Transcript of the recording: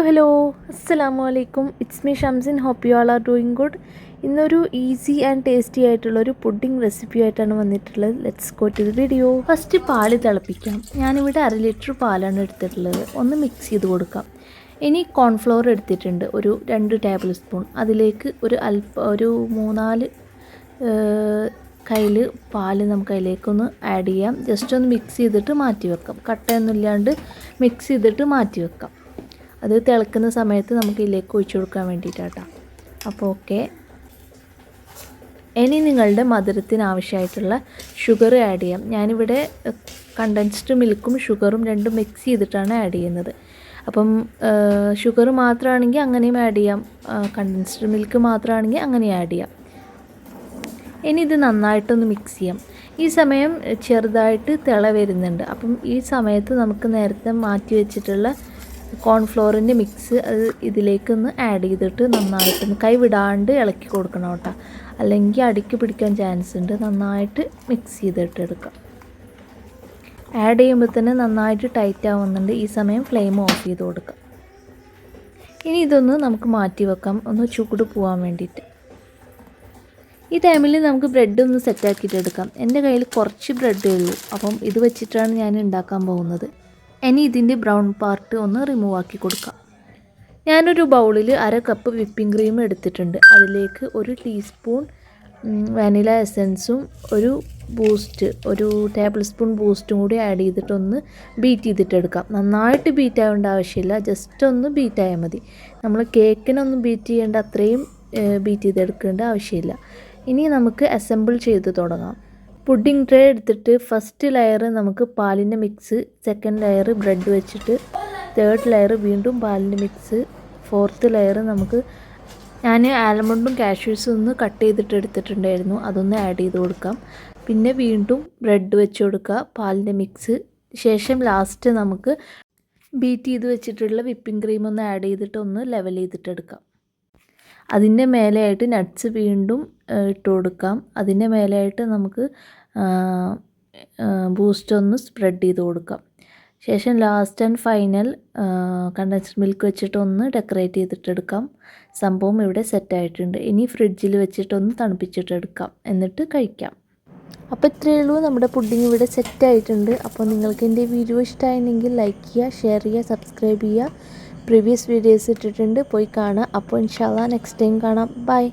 Hello അസ്സലാമു അലൈക്കും. It's me Shamsin. Hope you all are doing good. ഇന്നൊരു ഈസി ആൻഡ് ടേസ്റ്റി ആയിട്ടുള്ളൊരു പുഡിംഗ് റെസിപ്പി ആയിട്ടാണ് വന്നിട്ടുള്ളത്. Let's go to the video. First പാല് തിളപ്പിക്കാം. ഞാനിവിടെ 1/2 ലിറ്റർ പാലാണ് എടുത്തിട്ടുള്ളത്. ഒന്ന് മിക്സ് ചെയ്ത് കൊടുക്കാം. ഇനി കോൺഫ്ലോർ എടുത്തിട്ടുണ്ട് ഒരു 2 ടേബിൾ സ്പൂൺ. അതിലേക്ക് ഒരു 3-4 കയ്യിൽ പാല് നമുക്ക് അതിലേക്കൊന്ന് ആഡ് ചെയ്യാം. ജസ്റ്റ് ഒന്ന് മിക്സ് ചെയ്തിട്ട് മാറ്റി വെക്കാം. കട്ടയൊന്നും ഇല്ലാണ്ട് മിക്സ് ചെയ്തിട്ട് മാറ്റി വെക്കാം. അത് തിളക്കുന്ന സമയത്ത് നമുക്ക് ഇതിലേക്ക് ഒഴിച്ചു കൊടുക്കാൻ വേണ്ടിയിട്ടാട്ടോ. അപ്പോൾ ഓക്കെ. ഇനി നിങ്ങളുടെ മധുരത്തിന് ആവശ്യമായിട്ടുള്ള ഷുഗർ ആഡ് ചെയ്യാം. ഞാനിവിടെ കണ്ടൻസ്ഡ് മിൽക്കും ഷുഗറും രണ്ടും മിക്സ് ചെയ്തിട്ടാണ് ആഡ് ചെയ്യുന്നത്. അപ്പം ഷുഗർ മാത്രമാണെങ്കിൽ അങ്ങനെയും ആഡ് ചെയ്യാം, കണ്ടൻസ്ഡ് മിൽക്ക് മാത്രമാണെങ്കിൽ അങ്ങനെ ആഡ് ചെയ്യാം. ഇനി ഇത് നന്നായിട്ടൊന്ന് മിക്സ് ചെയ്യാം. ഈ സമയം ചെറുതായിട്ട് തിള വരുന്നുണ്ട്. അപ്പം ഈ സമയത്ത് നമുക്ക് നേരത്തെ മാറ്റി വെച്ചിട്ടുള്ള കോൺഫ്ലോറിൻ്റെ മിക്സ് അത് ഇതിലേക്കൊന്ന് ആഡ് ചെയ്തിട്ട് നന്നായിട്ടൊന്ന് കൈ വിടാണ്ട് ഇളക്കി കൊടുക്കണം കേട്ടോ, അല്ലെങ്കിൽ അടിക്ക് പിടിക്കാൻ ചാൻസ് ഉണ്ട്. നന്നായിട്ട് മിക്സ് ചെയ്തിട്ട് എടുക്കാം. ആഡ് ചെയ്യുമ്പോൾ തന്നെ നന്നായിട്ട് ടൈറ്റ് ആവുന്നുണ്ട്. ഈ സമയം ഫ്ലെയിം ഓഫ് ചെയ്ത് കൊടുക്കാം. ഇനി ഇതൊന്ന് നമുക്ക് മാറ്റി വെക്കാം, ഒന്ന് ചൂട് പോകാൻ വേണ്ടിയിട്ട്. ഈ ടൈമിൽ നമുക്ക് ബ്രെഡ് ഒന്ന് സെറ്റാക്കിയിട്ട് എടുക്കാം. എൻ്റെ കയ്യിൽ കുറച്ച് ബ്രെഡേ ഉള്ളൂ, അപ്പം ഇത് വെച്ചിട്ടാണ് ഞാൻ ഉണ്ടാക്കാൻ പോകുന്നത്. ഇനി ഇതിൻ്റെ ബ്രൗൺ പാർട്ട് ഒന്ന് റിമൂവ് ആക്കി കൊടുക്കാം. ഞാനൊരു ബൗളിൽ 1/2 കപ്പ് വിപ്പിംഗ് ക്രീം എടുത്തിട്ടുണ്ട്. അതിലേക്ക് 1 ടീസ്പൂൺ വാനില എസൻസും ഒരു ടേബിൾ സ്പൂൺ ബൂസ്റ്റും കൂടി ആഡ് ചെയ്തിട്ടൊന്ന് ബീറ്റ് ചെയ്തിട്ടെടുക്കാം. നന്നായിട്ട് ബീറ്റ് ആവേണ്ട ആവശ്യമില്ല, ജസ്റ്റ് ഒന്ന് ബീറ്റ് ആയാൽ മതി. നമ്മൾ കേക്കിനൊന്നും ബീറ്റ് ചെയ്യേണ്ട അത്രയും ബീറ്റ് ചെയ്തെടുക്കേണ്ട ആവശ്യമില്ല. ഇനി നമുക്ക് അസംബിൾ ചെയ്ത് തുടങ്ങാം. പുഡിംഗ് ട്രേ എടുത്തിട്ട് ഫസ്റ്റ് ലെയർ നമുക്ക് പാലിൻ്റെ മിക്സ്, സെക്കൻഡ് ലെയർ ബ്രെഡ് വെച്ചിട്ട്, തേർഡ് ലെയർ വീണ്ടും പാലിൻ്റെ മിക്സ്, ഫോർത്ത് ലെയർ ഞാൻ ആൽമണ്ടും കാഷ്യൂസും ഒന്ന് കട്ട് ചെയ്തിട്ട് എടുത്തിട്ടുണ്ടായിരുന്നു, അതൊന്ന് ആഡ് ചെയ്ത് കൊടുക്കാം. പിന്നെ വീണ്ടും ബ്രെഡ് വെച്ച് കൊടുക്കുക, പാലിൻ്റെ മിക്സ്. ശേഷം ലാസ്റ്റ് നമുക്ക് ബീറ്റ് ചെയ്ത് വെച്ചിട്ടുള്ള വിപ്പിംഗ് ക്രീം ഒന്ന് ആഡ് ചെയ്തിട്ട് ഒന്ന് ലെവൽ ചെയ്തിട്ടെടുക്കാം. അതിൻ്റെ മേലെയായിട്ട് നട്ട്സ് വീണ്ടും ഇട്ട് കൊടുക്കാം. അതിൻ്റെ മേലെയായിട്ട് നമുക്ക് ബൂസ്റ്റ് ഒന്ന് സ്പ്രെഡ് ചെയ്ത് കൊടുക്കാം. ശേഷം last and final condensed milk വെച്ചിട്ടൊന്ന് ഡെക്കറേറ്റ് ചെയ്തിട്ടെടുക്കാം. സംഭവം ഇവിടെ സെറ്റായിട്ടുണ്ട്. ഇനി ഫ്രിഡ്ജിൽ വെച്ചിട്ടൊന്ന് തണുപ്പിച്ചിട്ടെടുക്കാം, എന്നിട്ട് കഴിക്കാം. അപ്പോൾ ഇത്രയേ ഉള്ളൂ, നമ്മുടെ പുഡിംഗ് ഇവിടെ സെറ്റായിട്ടുണ്ട്. അപ്പോൾ നിങ്ങൾക്ക് എൻ്റെ വീഡിയോ ഇഷ്ടമായിരുന്നെങ്കിൽ ലൈക്ക് ചെയ്യുക, ഷെയർ ചെയ്യുക, സബ്സ്ക്രൈബ് ചെയ്യുക. പ്രീവിയസ് വീഡിയോസ് ഇട്ടിട്ടുണ്ട്, പോയി കാണുക. അപ്പോൾ ഇൻഷാല്ലാ നെക്സ്റ്റ് ടൈം കാണാം. ബൈ.